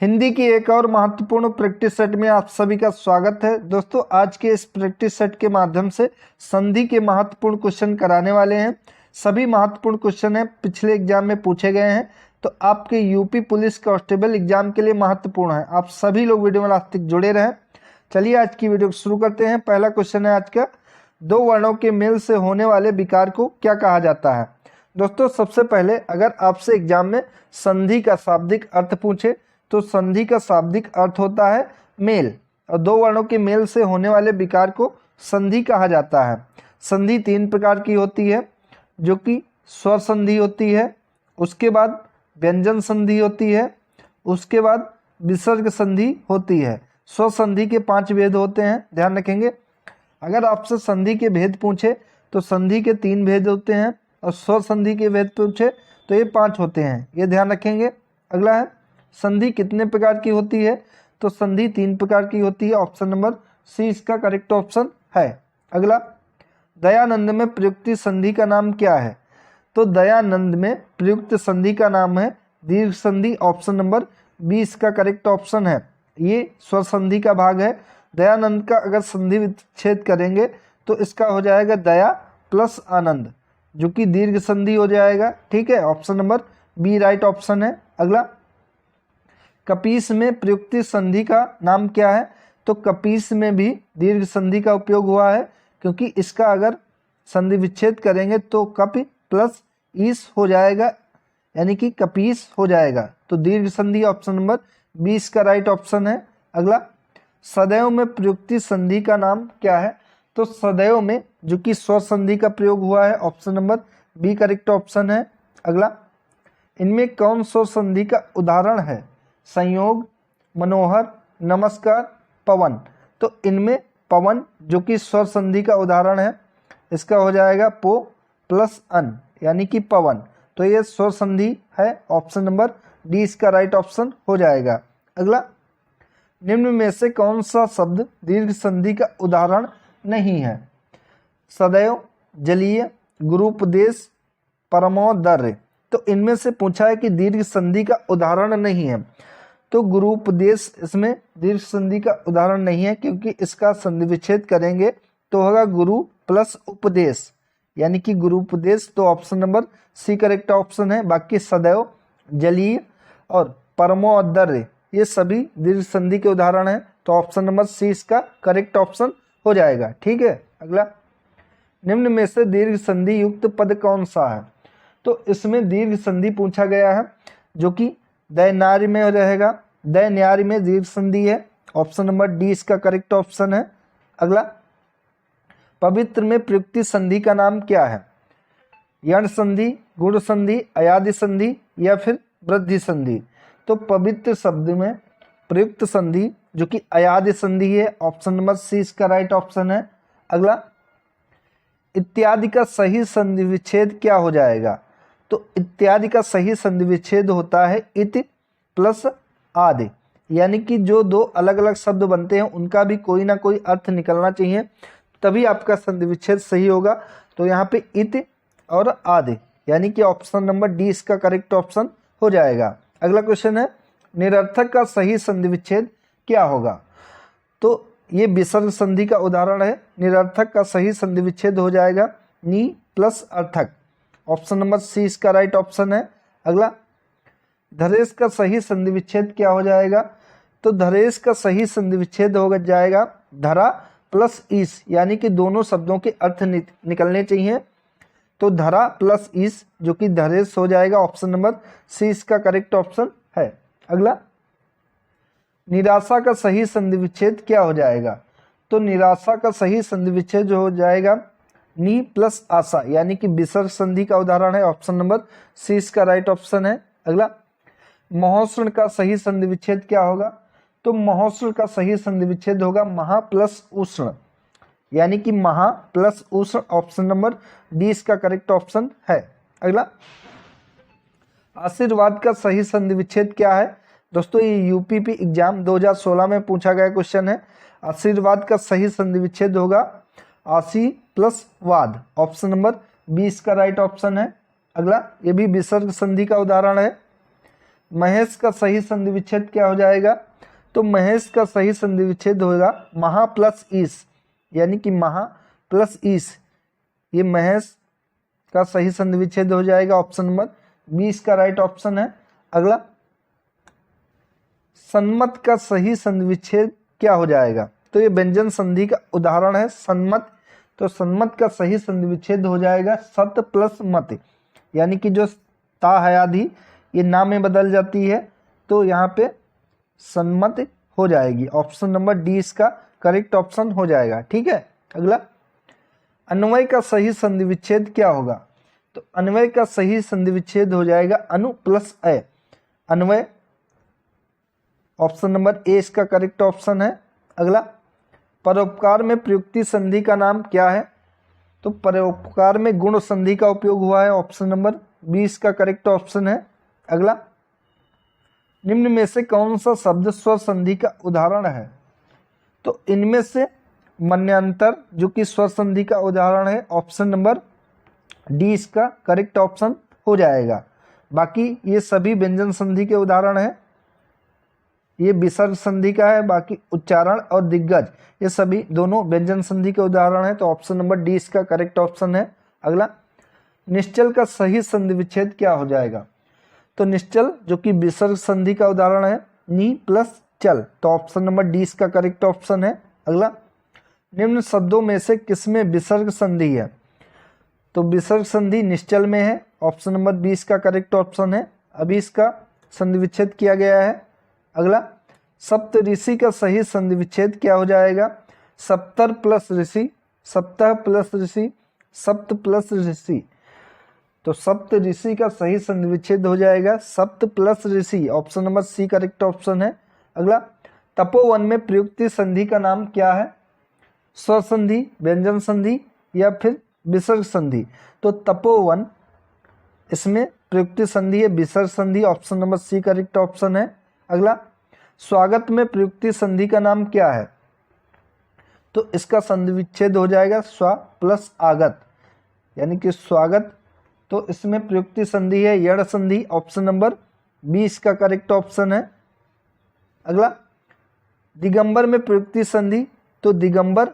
हिंदी की एक और महत्वपूर्ण प्रैक्टिस सेट में आप सभी का स्वागत है। दोस्तों, आज के इस प्रैक्टिस सेट के माध्यम से संधि के महत्वपूर्ण क्वेश्चन कराने वाले हैं। सभी महत्वपूर्ण क्वेश्चन हैं, पिछले एग्जाम में पूछे गए हैं, तो आपके यूपी पुलिस कांस्टेबल एग्जाम के लिए महत्वपूर्ण है। आप सभी लोग वीडियो में लास्ट तक जुड़े रहें। चलिए आज की वीडियो शुरू करते हैं। पहला क्वेश्चन है आज का, दो वर्णों के मेल से होने वाले विकार को क्या कहा जाता है। दोस्तों, सबसे पहले अगर आपसे एग्जाम में संधि का शाब्दिक अर्थ पूछे तो संधि का शाब्दिक अर्थ होता है मेल, और दो वर्णों के मेल से होने वाले विकार को संधि कहा जाता है। संधि तीन प्रकार की होती है, जो कि स्वर संधि होती है, उसके बाद व्यंजन संधि होती है, उसके बाद विसर्ग संधि होती है। स्वर संधि के 5 भेद होते हैं, ध्यान रखेंगे। अगर आपसे संधि के भेद पूछे तो संधि के 3 भेद होते हैं, और स्वर संधि के भेद पूछे तो ये 5 होते हैं, ये ध्यान रखेंगे। अगला है, संधि कितने प्रकार की होती है, तो संधि 3 प्रकार की होती है। ऑप्शन नंबर सी इसका करेक्ट ऑप्शन है। अगला, दयानंद में प्रयुक्त संधि का नाम क्या है, तो दयानंद में प्रयुक्त संधि का नाम है दीर्घ संधि। ऑप्शन नंबर बी इसका करेक्ट ऑप्शन है। ये स्वर संधि का भाग है। दयानंद का अगर संधि विच्छेद करेंगे तो इसका हो जाएगा दया प्लस आनंद, जो कि दीर्घ संधि हो जाएगा। ठीक है, option number B right option है। अगला, कपीस में प्रयुक्त संधि का नाम क्या है, तो कपीस में भी दीर्घ संधि का उपयोग हुआ है, क्योंकि इसका अगर संधि विच्छेद करेंगे तो कपि प्लस ईस हो जाएगा, यानी कि कपीस हो जाएगा। तो दीर्घ संधि ऑप्शन नंबर 20 का राइट ऑप्शन है। अगला, सदैव में प्रयुक्त संधि का नाम क्या है, तो सदैव में जो कि स्वर संधि का प्रयोग हुआ है। Option number B correct option है। अगला, इनमें कौन स्वर संधि का उदाहरण है, संयोग, मनोहर, नमस्कार, पवन। तो इनमें पवन जो कि स्वर संधि का उदाहरण है, इसका हो जाएगा पो प्लस अन, यानी कि पवन। तो ये स्वर संधि है। ऑप्शन नंबर डी इसका राइट ऑप्शन हो जाएगा। अगला, निम्न में से कौन सा शब्द दीर्घ संधि का उदाहरण नहीं है, सदैव, जलीय, गुरुपदेश, परमोदर्य। तो इनमें से पूछा है कि दीर्घ संधि का उदाहरण नहीं है, तो गुरुपदेश इसमें दीर्घ संधि का उदाहरण नहीं है, क्योंकि इसका संधि विच्छेद करेंगे तो होगा गुरु प्लस उपदेश, यानी कि गुरुपदेश। तो option number C correct option है। बाकी सदैव, जलीय और परमोदर्य ये सभी दीर्घ संधि के उदाहरण हैं, तो ऑप्शन नंबर सी इसका करेक्ट ऑप्शन हो जाएगा। ठीक है। अगला, निम्न में से दीर्घ संधि युक्त पद कौन सा है, तो इसमें दीर्घ संधि पूछा गया है, जो कि दैन्यार्य में रहेगा। दैन्यार्य में दीर्घ संधि है। ऑप्शन नंबर डी इसका करेक्ट ऑप्शन है। अगला, पवित्र में प्रयुक्त संधि का नाम क्या है, यण संधि, गुण संधि, अयादि संधि या फिर वृद्धि संधि। तो पवित्र शब्द में प्रयुक्त संधि जो कि अयादि संधि है। ऑप्शन नंबर सी इसका राइट ऑप्शन है। अगला, इत्यादि का सही संधि विच्छेद क्या हो जाएगा, तो इत्यादि का सही संधि विच्छेद होता है इति प्लस आदि, यानी कि जो दो अलग अलग शब्द बनते हैं उनका भी कोई ना कोई अर्थ निकलना चाहिए, तभी आपका संधि विच्छेद सही होगा। तो यहाँ पे इति और आदि, यानी कि ऑप्शन नंबर डी इसका करेक्ट ऑप्शन हो जाएगा। अगला क्वेश्चन है, निरर्थक का सही संधि विच्छेद क्या होगा, तो ये विसर्ग संधि का उदाहरण है। निरर्थक का सही संधि विच्छेद हो जाएगा नी प्लस अर्थक। ऑप्शन नंबर सी इसका राइट ऑप्शन है। अगला, धरेश का सही संधि विच्छेद क्या हो जाएगा, तो धरेश का सही संधि विच्छेद हो जाएगा धरा प्लस ईस, यानी कि दोनों शब्दों के अर्थ निकलने चाहिए। तो धरा प्लस ईस जो कि धरेश हो जाएगा। ऑप्शन नंबर सी इसका करेक्ट ऑप्शन है। अगला, निराशा का सही संधि विच्छेद क्या हो जाएगा, तो निराशा का सही संधि विच्छेद हो जाएगा नी प्लस आशा, यानी कि विसर्ग संधि का उदाहरण है। ऑप्शन नंबर सी इसका राइट ऑप्शन है। अगला, महोष्ण का सही संधि विच्छेद क्या होगा, तो महोष्ण का सही संधि विच्छेद होगा महा प्लस उष्ण, यानी कि महा प्लस उष्ण। ऑप्शन नंबर डी इसका करेक्ट ऑप्शन है। अगला, आशीर्वाद का सही संधि विच्छेद क्या है, दोस्तों ये यूपीपी एग्जाम 2016 में पूछा गया क्वेश्चन है। आशीर्वाद का सही संधि विच्छेद होगा आशी प्लस वाद। ऑप्शन नंबर बी इसका राइट ऑप्शन है। अगला, ये भी विसर्ग संधि का उदाहरण है। महेश का सही संधि विच्छेद क्या हो जाएगा? तो महेश का सही संधि विच्छेद होगा महा प्लस ईस, यानी कि महा प्लस ईस, ये महेश का सही संधि विच्छेद हो जाएगा। ऑप्शन नंबर 20 का राइट ऑप्शन है। अगला, सन्मत का सही संधि विच्छेद क्या हो जाएगा? तो ये व्यंजन संधि का उदाहरण है सन्मत। तो सन्मत का सही संधि विच्छेद हो जाएगा सत प्लस मत, यानी कि जो ता है आदि ये ना में बदल जाती है, तो यहाँ पे सन्मत हो जाएगी। ऑप्शन नंबर डी इसका करेक्ट ऑप्शन हो जाएगा। ठीक है। अगला, अन्वय का सही संधि विच्छेद क्या होगा? तो अन्वय का सही संधि विच्छेद हो जाएगा अनु प्लस अय। अन्वय, ऑप्शन नंबर ए इसका करेक्ट ऑप्शन है। अगला, परोपकार में प्रयुक्ति संधि का नाम क्या है? तो परोपकार में गुण संधि का उपयोग हुआ है। ऑप्शन नंबर 20 का करेक्ट ऑप्शन है। अगला, निम्न में से कौन सा शब्द स्वर संधि का उदाहरण है? तो इनमें से मन्यांतर जो कि स्वर संधि का उदाहरण है, ऑप्शन नंबर डी इसका करेक्ट ऑप्शन हो जाएगा। बाकी ये सभी व्यंजन संधि के उदाहरण है। ये विसर्ग संधि का है, बाकी उच्चारण और दिग्गज ये सभी दोनों व्यंजन संधि के उदाहरण है। तो ऑप्शन नंबर डी इसका करेक्ट ऑप्शन है। अगला, निश्चल का सही संधि विच्छेद क्या हो जाएगा? तो निश्चल जो कि विसर्ग संधि का उदाहरण है, नी प्लस चल, तो ऑप्शन नंबर डी इसका करेक्ट ऑप्शन है। अगला, निम्न शब्दों में से किसमें विसर्ग संधि है? तो विसर्ग संधि निश्चल में है। ऑप्शन नंबर 20 का करेक्ट ऑप्शन है। अभी इसका संधि विच्छेद किया गया है। अगला, सप्त ऋषि का सही संधि विच्छेद क्या हो जाएगा? सप्तर प्लस ऋषि, सप्तह प्लस ऋषि, सप्त प्लस ऋषि, तो सप्त ऋषि का सही संधि विच्छेद हो जाएगा सप्त प्लस ऋषि। Option number C correct option है। अगला, तपोवन में प्रयुक्ति संधि का नाम क्या है? स्वर संधि, व्यंजन संधि या फिर विसर्ग संधि? तो तपोवन इसमें प्रयुक्ति संधि है विसर्ग संधि। Option number C correct option है। अगला, स्वागत में प्रयुक्ति संधि का नाम क्या है? तो इसका संधि विच्छेद हो जाएगा स्वा प्लस आगत, यानी कि स्वागत। तो इसमें प्रयुक्ति संधि है यड़ संधि। ऑप्शन नंबर 20 का करेक्ट ऑप्शन है। अगला, दिगंबर में प्रयुक्ति संधि, तो दिगंबर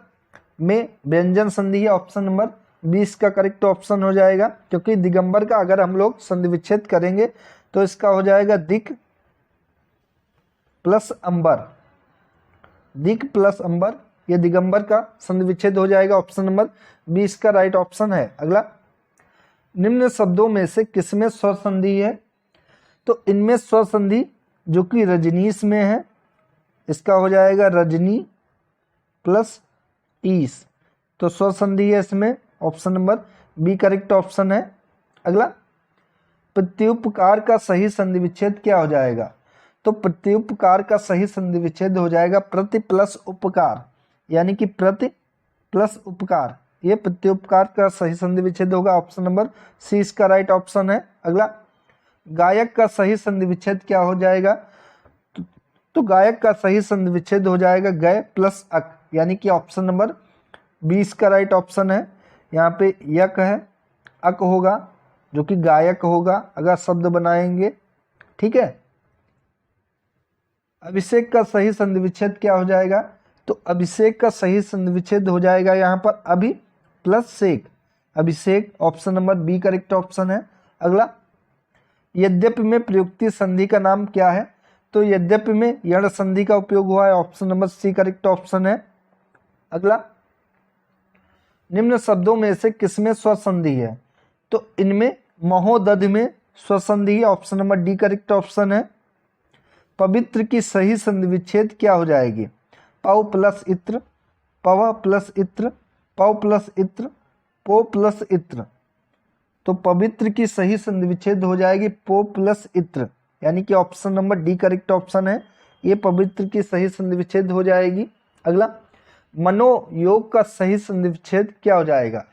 में व्यंजन संधि है। ऑप्शन नंबर 20 का करेक्ट ऑप्शन हो जाएगा, क्योंकि दिगंबर का अगर हम लोग संधि विच्छेद करेंगे तो इसका हो जाएगा दिक प्लस अंबर, दिक प्लस अंबर, ये दिगंबर का संधि विच्छेद हो जाएगा। ऑप्शन नंबर 20 का राइट ऑप्शन है। अगला, निम्न शब्दों में से किसमें स्वर संधि है? तो इनमें स्वर संधि जो कि रजनीश में है, इसका हो जाएगा रजनी प्लस ईस, तो स्वर संधि है इसमें। Option number B correct option है। अगला, प्रत्युपकार का सही संधि विच्छेद क्या हो जाएगा? तो प्रत्युपकार का सही संधि विच्छेद हो जाएगा प्रति प्लस उपकार, यानी कि प्रति प्लस उपकार, ये प्रत्युपकार का सही संधि विच्छेद होगा। ऑप्शन नंबर सी इसका राइट ऑप्शन है। अगला, गायक का सही संधि विच्छेद क्या हो जाएगा? तो गायक का सही संधि विच्छेद हो जाएगा गय प्लस अक, यानी कि ऑप्शन नंबर 20 का राइट ऑप्शन है। यहाँ पे यक है, अक होगा जो कि गायक होगा अगर शब्द बनाएंगे। ठीक है। अभिषेक का सही संधि विच्छेद क्या हो जाएगा? तो अभिषेक का सही संधि विच्छेद हो जाएगा यहाँ पर अभि प्लस शेक, अभिषेक। Option number B correct option है। अगला, यद्यपि में प्रयुक्ति संधि का नाम क्या है? तो यद्यपि में यण संधि का उपयोग हुआ है। Option number C correct option है। अगला, निम्न शब्दों में से किसमें स्वर संधि है? तो इनमें महोदध में स्वर संधि है। Option number D correct option है। पवित्र की सही संधि विच्छेद क्या हो जाएगी? पव प्लस इत्र, पव प्लस इत्र, पव प्लस इत्र, पो प्लस इत्र, तो पवित्र की सही संधि विच्छेद हो जाएगी पो प्लस इत्र, यानी कि option number D correct option है। ये पवित्र की सही संधि विच्छेद हो जाएगी। अगला, मनोयोग का सही संधि विच्छेद क्या हो जाएगा?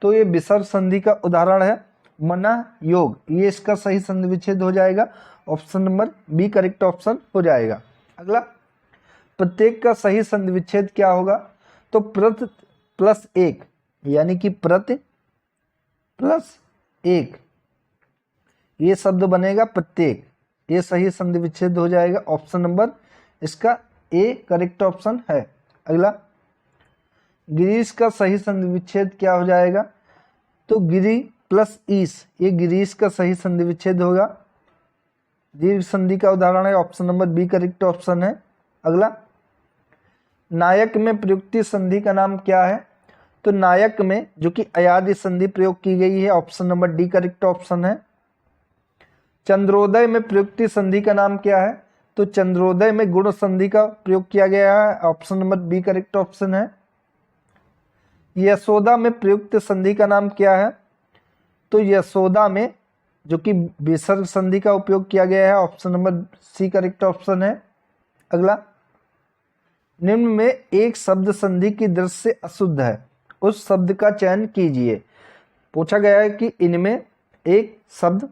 तो ये विसर्ग संधि का उदाहरण है मना योग, ये इसका सही संधि विच्छेद हो जाएगा। Option number B correct option हो जाएगा। अगला, प्रत्येक का सही संधि विच्छेद क्या होगा? तो प्रत प्लस एक, यानी कि प्रति प्लस एक, ये शब्द बनेगा प्रत्येक। ये सही संधि विच्छेद हो जाएगा। ऑप्शन नंबर इसका ए करेक्ट ऑप्शन है। अगला, गिरीश का सही संधि विच्छेद क्या हो जाएगा? तो गिरी प्लस ईस, ये गिरीश का सही संधि विच्छेद होगा। दीर्घ संधि का उदाहरण है, option number B correct option है। अगला, नायक में प्रयुक्ति संधि का नाम क्या है? तो नायक में जो कि अयादि संधि प्रयोग की गई है, option number D correct option है। चंद्रोदय में प्रयुक्ति संधि का नाम क्या है? तो चंद्रोदय में गुण संधि का प्रयोग किया गया है, option number B correct option है। यशोदा में प्रयुक्त संधि का नाम क्या है? तो यशोदा में जो कि विसर्ग संधि का उपयोग किया गया है, option number C correct option है। अगला, निम्न में एक शब्द संधि की दृष्टि से अशुद्ध है, उस शब्द का चयन कीजिए। पूछा गया है कि इनमें एक शब्द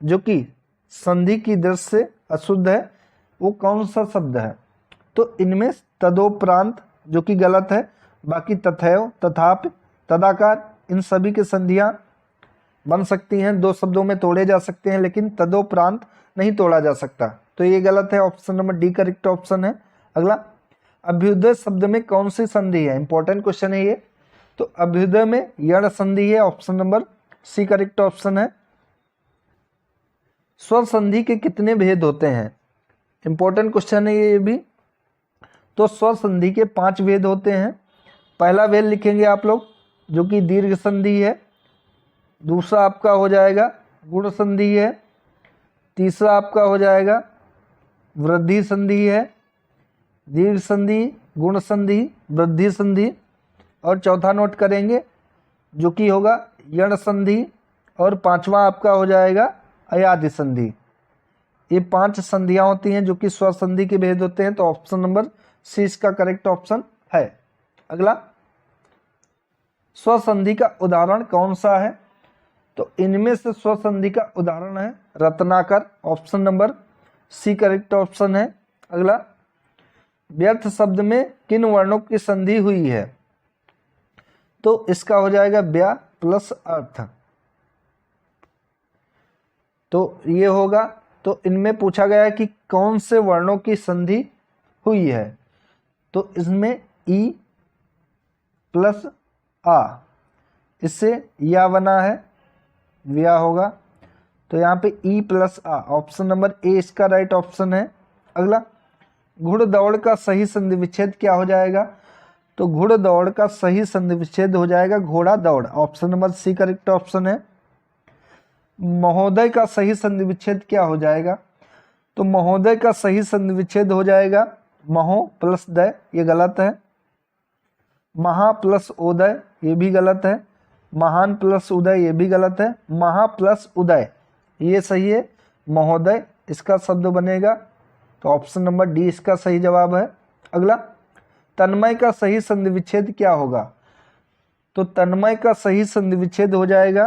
जो कि संधि की दृष्टि से अशुद्ध है वो कौन सा शब्द है? तो इनमें तदोपरांत जो कि गलत है, बाकी तथैव, तथापि, तदाकार इन सभी की संधियां बन सकती हैं, दो शब्दों में तोड़े जा सकते हैं, लेकिन तदोपरांत नहीं तोड़ा जा सकता, तो ये गलत है। Option number D correct option है। अगला, अभ्युदय शब्द में कौन सी संधि है? इंपॉर्टेंट क्वेश्चन है ये। तो अभ्युदय में यण संधि है, option number C correct option है। स्वर संधि के कितने भेद होते हैं? इंपॉर्टेंट क्वेश्चन है ये भी। तो स्वर संधि के 5 भेद होते हैं। पहला भेद लिखेंगे आप लोग जो कि दीर्घ संधि है, दूसरा आपका हो जाएगा गुण संधि है, तीसरा आपका हो जाएगा वृद्धि संधि है, दीर्घ संधि, गुण संधि, वृद्धि संधि, और चौथा नोट करेंगे जो कि होगा यण संधि, और पांचवा आपका हो जाएगा अयादि संधि। ये 5 संधियां होती हैं जो कि स्वर संधि के भेद होते हैं, तो ऑप्शन नंबर सी इसका करेक्ट ऑप्शन है। अगला, स्वर संधि का उदाहरण कौन सा है? तो इनमें से स्वर संधि का उदाहरण है रत्नाकर, option number C correct option है। अगला, व्यर्थ शब्द में किन वर्णों की संधि हुई है? तो इसका हो जाएगा व्या प्लस अर्थ, तो ये होगा। तो इनमें पूछा गया है कि कौन से वर्णों की संधि हुई है? तो इसमें ई प्लस आ, इससे या बना है, व्या होगा, तो यहाँ पे ई प्लस आ, ऑप्शन नंबर ए इसका राइट ऑप्शन है। अगला, घुड़दौड़ का सही संधि विच्छेद क्या हो जाएगा? तो घुड़दौड़ का सही संधि विच्छेद हो जाएगा घोड़ा दौड़, option number C correct option है। महोदय का सही संधि विच्छेद क्या हो जाएगा? तो महोदय का सही संधि विच्छेद हो जाएगा महो प्लस दय, ये गलत है। महा प्लस उदय, ये भी गलत है। महान प्लस उदय, ये भी गलत है। महा प्लस उदय, ये सही है। महोदय इसका शब्द बनेगा, तो ऑप्शन नंबर डी इसका सही जवाब है। अगला, तन्मय का सही संधि विच्छेद क्या होगा? तो तन्मय का सही संधि विच्छेद हो जाएगा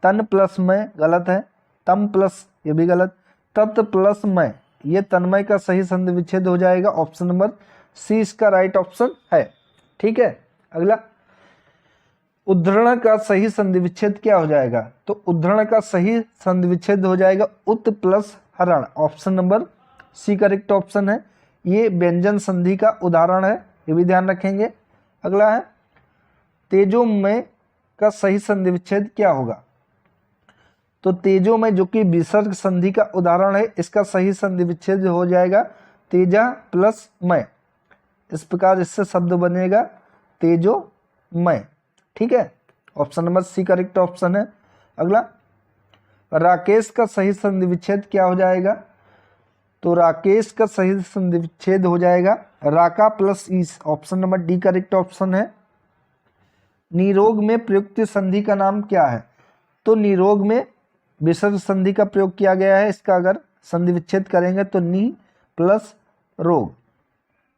तन प्लस मय, गलत है। तम प्लस, ये भी गलत। तत् प्लस मय, ये तन्मय का सही संधि विच्छेद हो जाएगा, ऑप्शन नंबर सी इसका राइट ऑप्शन है। ठीक है। अगला, उद्धरण का सही संधि विच्छेद क्या हो जाएगा? तो उद्धरण का सही संधि विच्छेद हो जाएगा उत प्लस हरण, option number C correct option है। ये व्यंजन संधि का उदाहरण है, ये भी ध्यान रखेंगे। अगला है, तेजोमय का सही संधि विच्छेद क्या होगा? तो तेजोमय जो कि विसर्ग संधि का उदाहरण है, इसका सही संधि विच्छेद हो जाएगा तेजा प्लस मय। इस प्रकार इससे शब्द बनेगा तेजोमय। ठीक है, option number C correct option है। अगला, राकेश का सही संधि विच्छेद क्या हो जाएगा? तो राकेश का सही संधि विच्छेद हो जाएगा राका प्लस ईस, option number D correct option है। निरोग में प्रयुक्त संधि का नाम क्या है? तो निरोग में विसर्ग संधि का प्रयोग किया गया है, इसका अगर संधि विच्छेद करेंगे तो नी प्लस रोग,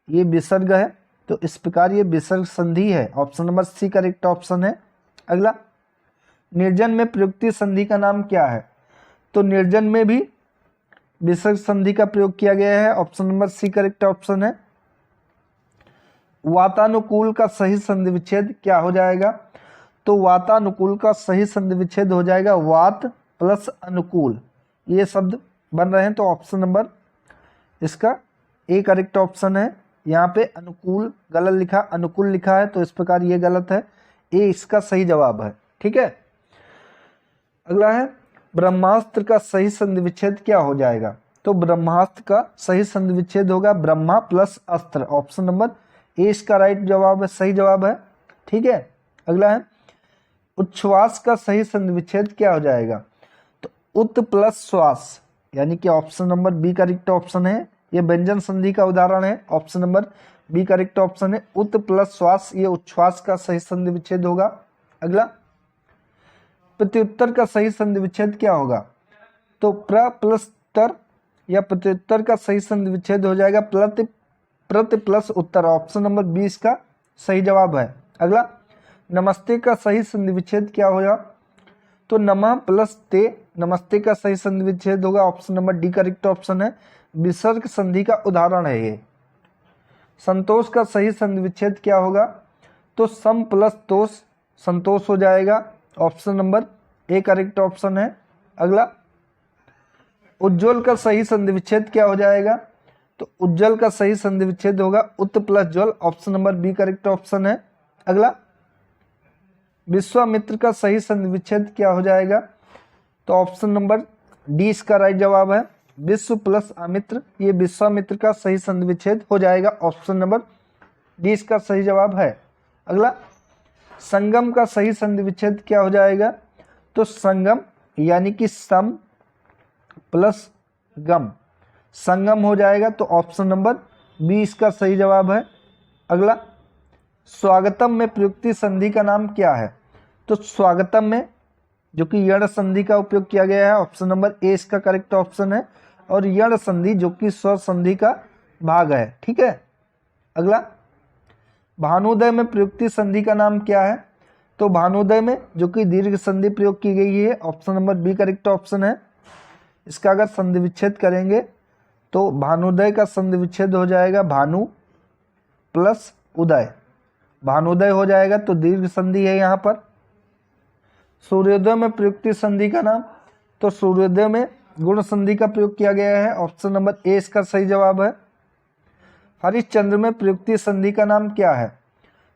ये विसर्ग है, तो इस प्रकार ये विसर्ग संधि है, option number C correct option है। अगला, निर्जन में प्रयुक्त संधि का नाम क्या है? तो निर्जन में भी विसर्ग संधि का प्रयोग किया गया है, option number C correct option है। वातानुकूल का सही संधि विच्छेद क्या हो जाएगा? तो वातानुकूल का सही संधि विच्छेद हो जाएगा वात प्लस अनुकूल, ये शब्द बन रहे हैं, तो ऑप्शन नंबर इसका ए करेक्ट ऑप्शन है। यहाँ पे अनुकूल गलत लिखा, अनुकूल लिखा है, तो इस प्रकार ये गलत है, ए इसका सही जवाब है। ठीक है, अगला है ब्रह्मास्त्र का सही संधि विच्छेद क्या हो जाएगा? तो ब्रह्मास्त्र का सही संधि विच्छेद होगा ब्रह्मा प्लस अस्त्र, ऑप्शन नंबर ए इसका राइट जवाब है, सही जवाब है। ठीक है, अगला है उच्छ्वास का सही संधि विच्छेद क्या हो जाएगा? तो उत प्लस श्वास, यानी कि option number B correct option है। ये व्यंजन संधि का उदाहरण है, option number B correct option है। उत प्लस श्वास, ये उच्छ्वास का सही संधि विच्छेद होगा। अगला प्रत्युत्तर का सही संधि विच्छेद क्या होगा? तो प्र प्लस तर या प्रत्युत्तर का सही संधि विच्छेद हो जाएगा प्रति प्लस उत्तर, ऑप्शन नंबर 20 का सही जवाब है। अगला नमस्ते का सही संधि विच्छेद क्या होगा? तो नमः प्लस ते, नमस्ते का सही संधि विच्छेद होगा, option number D correct option है। विसर्ग संधि का उदाहरण है ये। संतोष का सही संधि विच्छेद क्या होगा? तो सम प्लस तोष, संतोष हो जाएगा, option number A correct option है। अगला उज्ज्वल का सही संधि विच्छेद क्या हो जाएगा? तो उज्ज्वल का सही संधि विच्छेद होगा उत प्लस ज्वल, option number B correct option है। अगला विश्वामित्र का सही संधि विच्छेद क्या हो जाएगा? तो ऑप्शन नंबर डी इसका राइट जवाब है। विश्व प्लस अमित्र, ये विश्वामित्र का सही संधि विच्छेद हो जाएगा, ऑप्शन नंबर डी इसका सही जवाब है। अगला संगम का सही संधि विच्छेद क्या हो जाएगा? तो संगम यानी कि सम प्लस गम, संगम हो जाएगा, तो ऑप्शन नंबर बी इसका सही जवाब है। अगला स्वागतम में प्रयुक्ति संधि का नाम क्या है? तो स्वागतम में जो कि यण संधि का उपयोग किया गया है, ऑप्शन नंबर ए इसका करेक्ट ऑप्शन है। और यण संधि जो कि स्वर संधि का भाग है। ठीक है, अगला भानुदय में प्रयुक्ति संधि का नाम क्या है? तो भानुदय में जो कि दीर्घ संधि प्रयोग की गई है, option number B correct option है। इसका अगर संधि विच्छेद करेंगे तो भानुदय का संधि विच्छेद हो जाएगा भानु प्लस उदय, भानुदय हो जाएगा, तो दीर्घ संधि है यहाँ पर। सूर्योदय में प्रयुक्ति संधि का नाम? तो सूर्योदय में गुण संधि का प्रयोग किया गया है, ऑप्शन नंबर ए इसका सही जवाब है। हरिश्चंद्र में प्रयुक्ति संधि का नाम क्या है?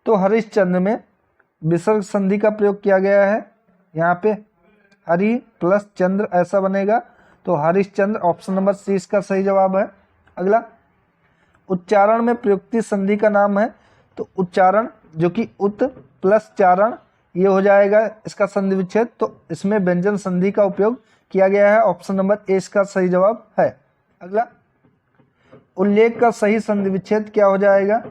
तो हरिश्चंद्र में विसर्ग संधि का प्रयोग किया गया है, यहाँ पे हरि प्लस चंद्र ऐसा बनेगा, तो हरिश्चंद्र, ऑप्शन नंबर सी इसका सही जवाब है। अगला उच्चारण में प्रयुक्ति संधि का नाम है? तो उच्चारण जो कि उत प्लस चारण, ये हो जाएगा इसका संधि विच्छेद, तो इसमें व्यंजन संधि का उपयोग किया गया है, ऑप्शन नंबर ए इसका सही जवाब है। अगला उल्लेख का सही संधि विच्छेद क्या हो जाएगा?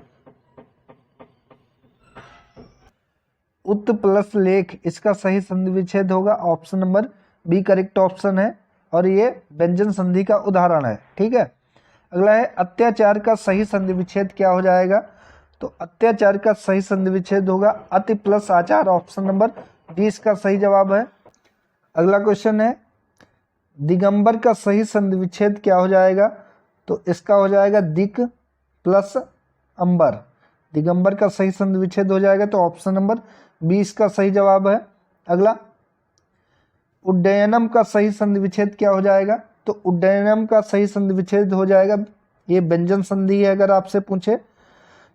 उत प्लस लेख, इसका सही संधि विच्छेद होगा, option number B correct option है, और ये व्यंजन संधि का उदाहरण है। ठीक है, अगला है अत्याचार का सही संधि विच्छेद क्या हो जाएगा? तो अत्याचार का सही संधि विच्छेद होगा अति प्लस आचार, ऑप्शन नंबर डी इसका सही जवाब है। अगला क्वेश्चन है दिगंबर का सही संधि विच्छेद क्या हो जाएगा? तो इसका हो जाएगा दिक प्लस अंबर, दिगंबर का सही संधि विच्छेद हो जाएगा, तो ऑप्शन नंबर बी इसका सही जवाब है। अगला उड्डयनम का सही संधि विच्छेद क्या हो जाएगा? तो उड्डयनम का सही संधि विच्छेद हो जाएगा, ये व्यंजन संधि है अगर आपसे पूछे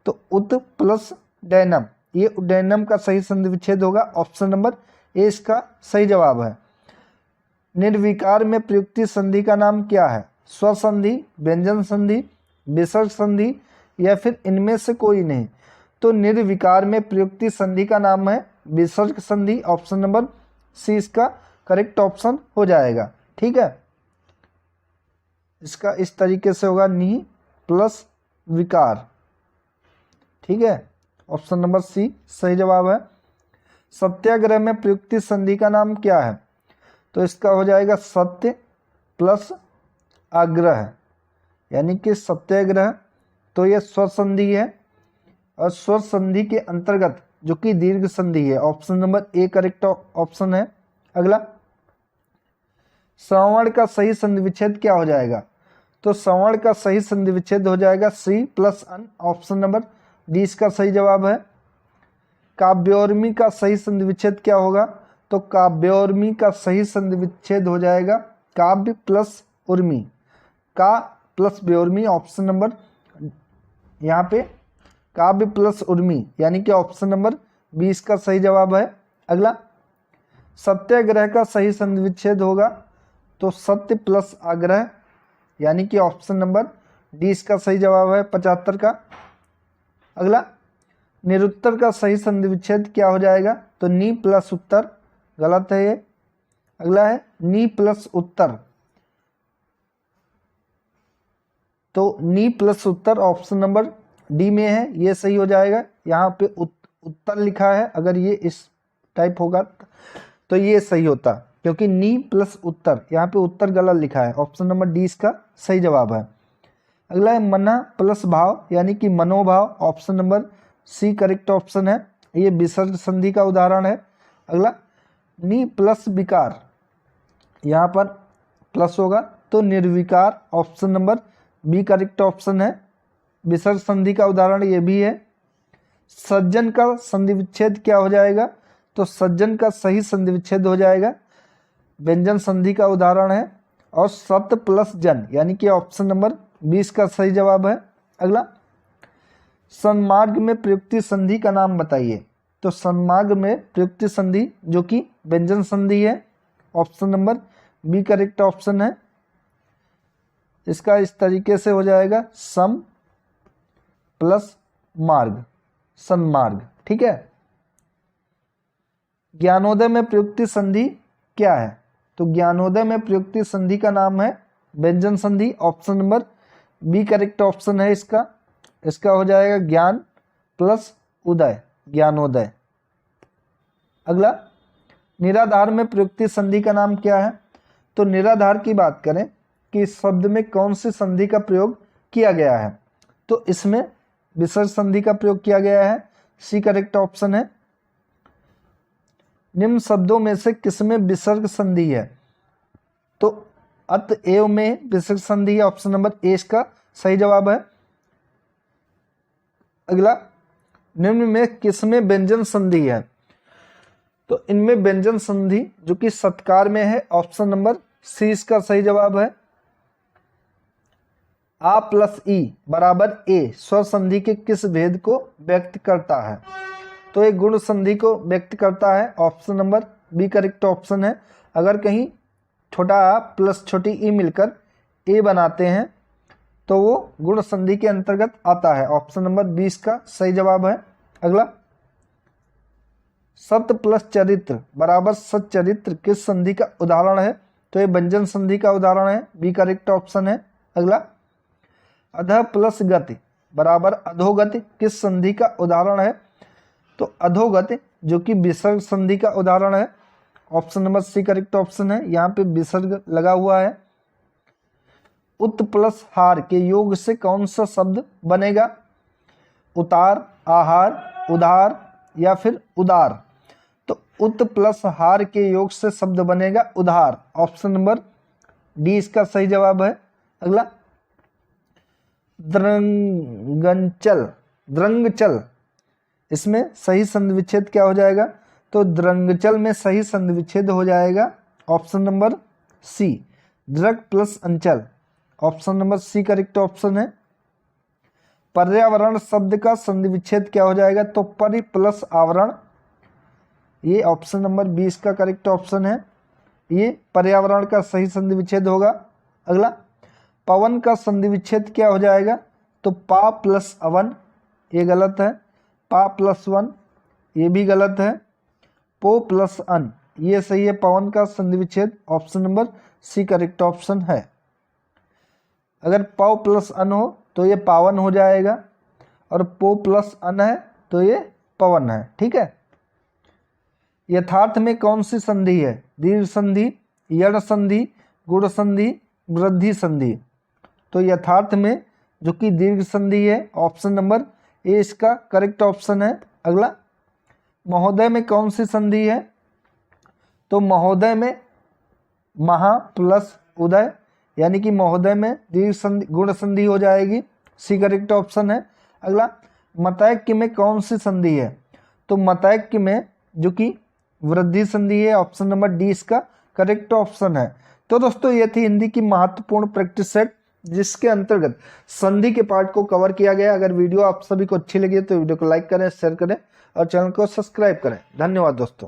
तो उत प्लस डैनम, ये उड्डयनम का सही संधि विच्छेद होगा, ऑप्शन नंबर ए इसका सही जवाब है। निर्विकार में प्रयुक्ति संधि का नाम क्या है? स्वर संधि, व्यंजन संधि, विसर्ग संधि, या फिर इनमें से कोई नहीं? तो निर्विकार में प्रयुक्ति संधि का नाम है विसर्ग संधि, ऑप्शन नंबर सी इसका करेक्ट ऑप्शन हो जाएगा। ठीक है, इसका इस तरीके से होगा नि प्लस विकार। ठीक है, ऑप्शन नंबर सी सही जवाब है। सत्याग्रह में प्रयुक्ति संधि का नाम क्या है? तो इसका हो जाएगा सत्य प्लस आग्रह, यानी कि सत्याग्रह, तो ये स्वर संधि है, और स्वर संधि के अंतर्गत जो कि दीर्घ संधि है, option number A correct option है। अगला श्रवण का सही संधि विच्छेद क्या हो जाएगा? तो श्रवण का सही संधि विच्छेद हो जाएगा सी प्लस अन, ऑप्शन नंबर डी इसका सही जवाब है। काव्योर्मी का सही संधि विच्छेद क्या होगा? तो काव्योर्मी का सही संधि विच्छेद हो जाएगा काव्य प्लस उर्मी, का प्लस बेउर्मी, ऑप्शन नंबर यहाँ पे काव्य प्लस उर्मी, यानी कि ऑप्शन नंबर 20 का सही जवाब है। अगला, सत्याग्रह का सही संधि विच्छेद होगा तो सत्य प्लस आग्रह, यानी कि ऑप्शन नंबर डी इसका सही जवाब है 75 का। अगला, निरुत्तर का सही संधि विच्छेद क्या हो जाएगा, तो नी प्लस उत्तर, गलत है ये। अगला है नी प्लस उत्तर, तो नी प्लस उत्तर ऑप्शन नंबर डी में है, ये सही हो जाएगा। यहाँ पे उत्तर लिखा है, अगर ये इस टाइप होगा तो ये सही होता, क्योंकि नी प्लस उत्तर, यहाँ पे उत्तर गलत लिखा है, ऑप्शन नंबर डी इसका सही जवाब है। अगला है मना प्लस भाव, यानी कि मनोभाव, option number C correct option है, ये विसर्ग संधि का उदाहरण है। अगला, नी प्लस विकार, यहाँ पर प्लस होगा तो निर्विकार, option number B correct option है, विसर्ग संधि का उदाहरण ये भी है। सज्जन का संधि विच्छेद क्या हो जाएगा, तो सज्जन का सही संधि विच्छेद हो जाएगा, व्यंजन संधि का उदाहरण है। और सत प्लस जन, यानी कि ऑप्शन नंबर 20 का सही जवाब है। अगला, सन्मार्ग में प्रयुक्ति संधि का नाम बताइए, तो सन्मार्ग में प्रयुक्ति संधि जो कि व्यंजन संधि है, option number B correct option है। इसका इस तरीके से हो जाएगा सम प्लस मार्ग, सन्मार्ग, ठीक है। ज्ञानोदय में प्रयुक्ति संधि क्या है, तो ज्ञानोदय में प्रयुक्ति संधि का नाम है व्यंजन संधि, option number B correct option है इसका। इसका हो जाएगा ज्ञान प्लस उदय, ज्ञानोदय। अगला, निराधार में प्रयुक्ति संधि का नाम क्या है, तो निराधार की बात करें कि इस शब्द में कौन सी संधि का प्रयोग किया गया है, तो इसमें विसर्ग संधि का प्रयोग किया गया है, सी करेक्ट ऑप्शन है। निम्न शब्दों में से किसमें विसर्ग संधि है, तो अतएव में विसर्ग संधि है, ऑप्शन नंबर ए इसका सही जवाब है। अगला, निम्न में किसमें व्यंजन संधि है, तो इनमें व्यंजन संधि जो कि सत्कार में है, ऑप्शन नंबर सी इसका सही जवाब है। आ प्लस ई बराबर ए स्वर संधि के किस भेद को व्यक्त करता है, तो एक गुण संधि को व्यक्त करता है, option number B correct option है। अगर कहीं छोटा आ प्लस छोटी ई मिलकर ए बनाते हैं तो वो गुण संधि के अंतर्गत आता है, ऑप्शन नंबर 20 का सही जवाब है। अगला, सत्य प्लस चरित्र बराबर सच्चरित्र किस संधि का उदाहरण है, तो ये व्यंजन संधि का उदाहरण है, बी करेक्ट ऑप्शन है। अगला, अधः प्लस गति बराबर अधोगति किस संधि का उदाहरण है, तो अधोगति जो कि विसर्ग संधि का उदाहरण है, option number C correct option है, यहाँ पे विसर्ग लगा हुआ है। उत प्लस हार के योग से कौन सा शब्द बनेगा, उतार, आहार, उधार या फिर उदार, तो उत प्लस हार के योग से शब्द बनेगा उधार, ऑप्शन नंबर डी इसका सही जवाब है। अगला, द्रंगचल, द्रंगचल, इसमें सही संधि विच्छेद क्या हो जाएगा, तो द्रंगचल में सही संधि विच्छेद हो जाएगा, ऑप्शन नंबर सी, द्रग प्लस अंचल, option number C correct option है। पर्यावरण शब्द का संधि विच्छेद क्या हो जाएगा, तो परि प्लस आवरण, ये ऑप्शन नंबर 20 का करेक्ट ऑप्शन है, ये पर्यावरण का सही संधि विच्छेद होगा। अगला, पवन का संधि विच्छेद क्या हो जाएगा, तो पा प्लस अवन, ये गलत है, पा प्लस वन ये भी गलत है, पो प्लस अन ये सही है, पवन का संधि विच्छेद, option number C correct option है। अगर पौ प्लस अन हो तो ये पावन हो जाएगा, और पो प्लस अन है तो ये पवन है, ठीक है। यथार्थ में कौन सी संधि है, दीर्घ संधि, यण संधि, गुण संधि, वृद्धि संधि, तो यथार्थ में जो कि दीर्घ संधि है, ऑप्शन नंबर ए इसका करेक्ट ऑप्शन है। अगला, महोदय में कौन सी संधि है, तो महोदय में महा प्लस उदय, यानी कि महोदय में दीर्घ संधि गुण संधि हो जाएगी, सी करेक्ट ऑप्शन है। अगला, मतैक्य में कौन सी संधि है, तो मतैक्य में जो कि वृद्धि संधि है, ऑप्शन नंबर डी इसका करेक्ट ऑप्शन है। तो दोस्तों ये थी हिंदी की महत्वपूर्ण प्रैक्टिस सेट, जिसके अंतर्गत संधि के पार्ट को कवर किया गया। अगर वीडियो आप सभी को अच्छी लगी तो वीडियो को लाइक करें, शेयर करें और चैनल को सब्सक्राइब करें। धन्यवाद दोस्तों।